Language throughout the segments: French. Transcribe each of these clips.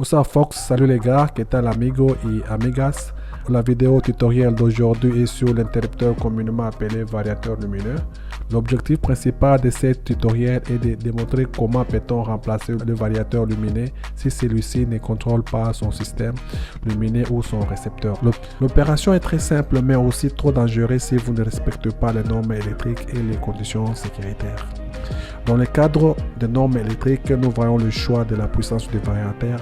Osa Fox, salut les gars, que tal amigo y amigas? La vidéo tutoriel d'aujourd'hui est sur l'interrupteur communément appelé variateur lumineux. L'objectif principal de ce tutoriel est de démontrer comment peut-on remplacer le variateur lumineux si celui-ci ne contrôle pas son système lumineux ou son récepteur. L'opération est très simple mais aussi trop dangereuse si vous ne respectez pas les normes électriques et les conditions sécuritaires. Dans le cadre des normes électriques, nous voyons le choix de la puissance du variateur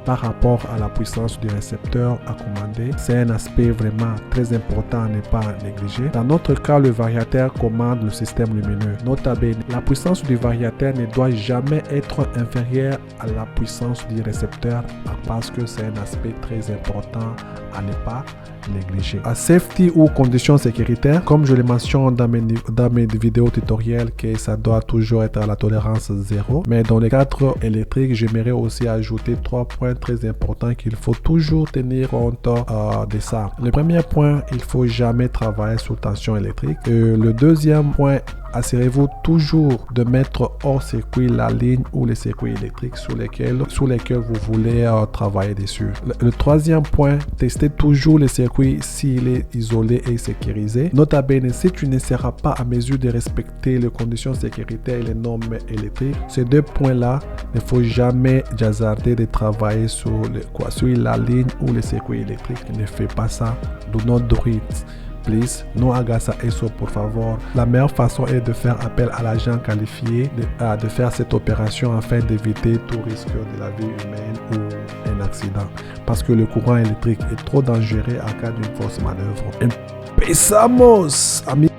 par rapport à la puissance du récepteur à commander. C'est un aspect vraiment très important à ne pas négliger. Dans notre cas, le variateur commande le système lumineux. Nota bene, la puissance du variateur ne doit jamais être inférieure à la puissance du récepteur parce que c'est un aspect très important à ne pas négliger. À safety ou conditions sécuritaires, comme je le mentionne dans mes vidéos tutoriels, que ça doit toujours être à la tolérance 0. Mais dans le cadre électrique, j'aimerais aussi ajouter 3 points très importants qu'il faut toujours tenir compte de ça. Le premier point, il faut jamais travailler sous tension électrique. Le deuxième point, assurez-vous toujours de mettre hors circuit la ligne ou les circuits électriques sur lesquels vous voulez travailler dessus. Le troisième point, testez toujours le circuit s'il est isolé et sécurisé. Nota bene, si tu ne seras pas à mesure de respecter les conditions sécuritaires et les normes électriques, ces deux points-là, il ne faut jamais hasarder de travailler sur la ligne ou les circuits électriques. Ne fais pas ça. Do not do it. Please, no hagas eso por favor. La meilleure façon est de faire appel à l'agent qualifié de faire cette opération afin d'éviter tout risque de la vie humaine ou un accident. Parce que le courant électrique est trop dangereux en cas d'une fausse manœuvre. Empezamos, amigos.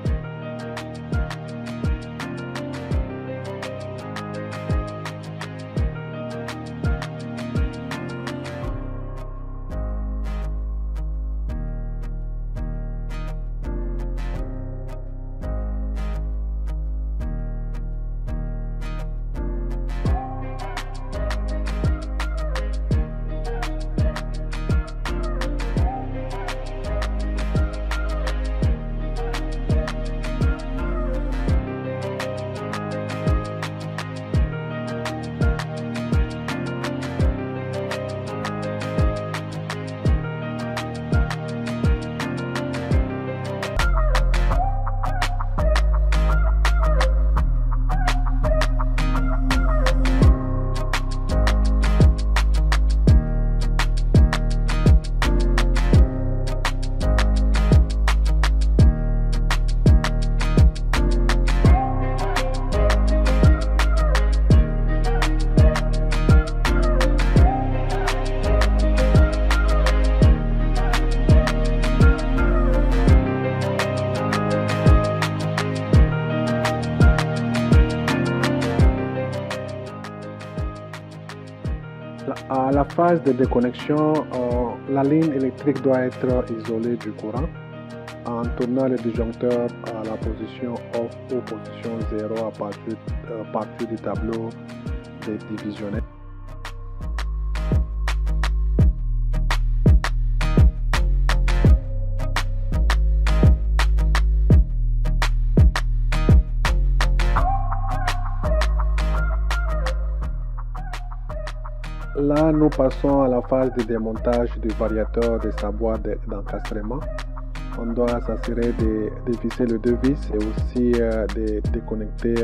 À la phase de déconnexion, la ligne électrique doit être isolée du courant en tournant le disjoncteur à la position off ou position 0 à partir du tableau des divisionnels. Là, nous passons à la phase de démontage du variateur de sa boîte d'encastrement. On doit s'assurer de visser le deux vis et aussi de déconnecter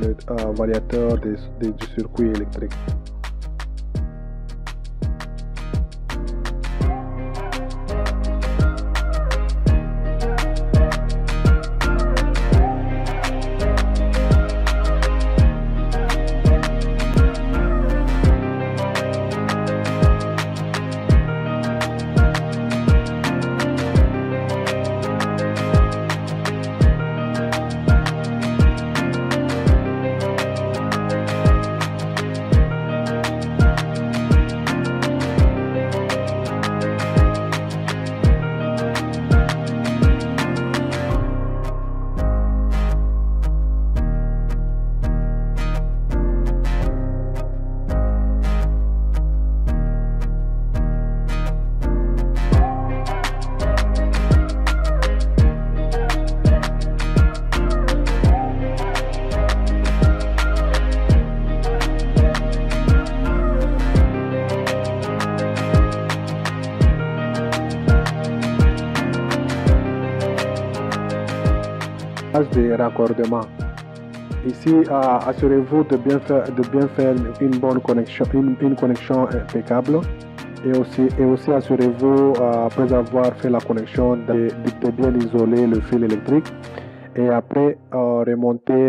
le variateur du circuit électrique. phase de raccordement. Ici, assurez-vous de bien faire une bonne connexion, une connexion impeccable. Et aussi assurez-vous, après avoir fait la connexion, de bien isoler le fil électrique. Et après, remonter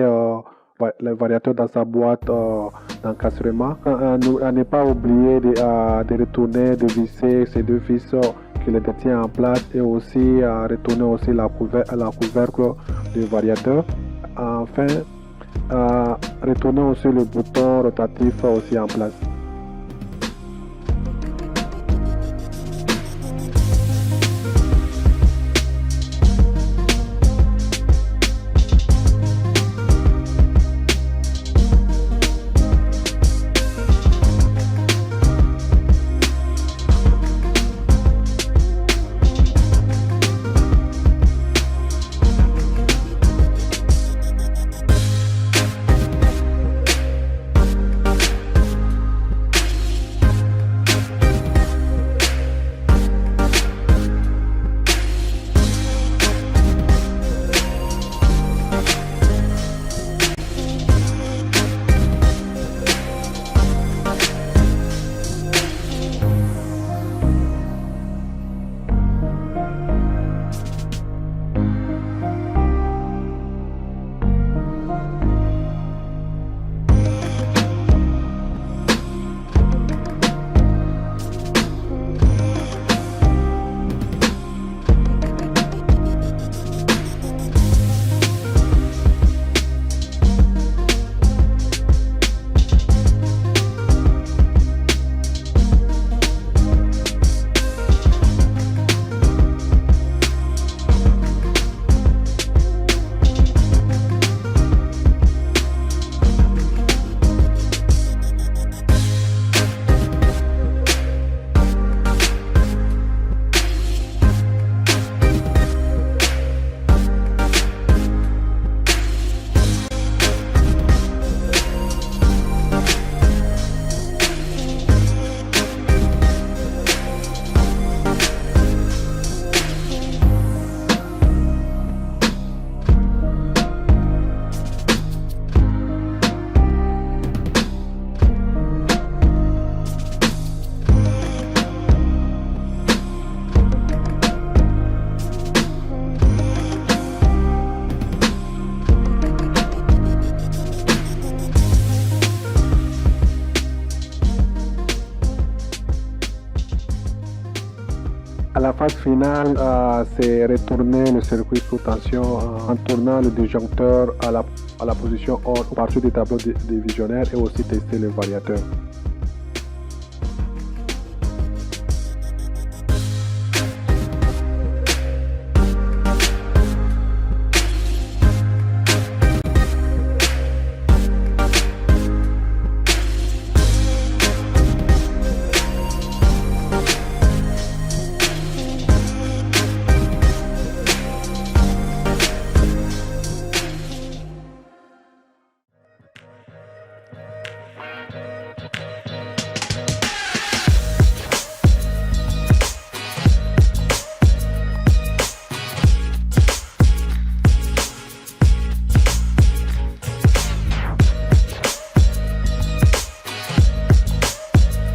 le variateur dans sa boîte d'encastrement. À ne pas oublier de retourner, de visser ces deux vis qui les détiennent en place, et aussi retourner aussi la couvercle du variateur. Enfin, retourner aussi le bouton rotatif aussi en place. À la phase finale, c'est retourner le circuit sous tension en tournant le disjoncteur à la position on à partir du tableau divisionnaire, et aussi tester le variateur.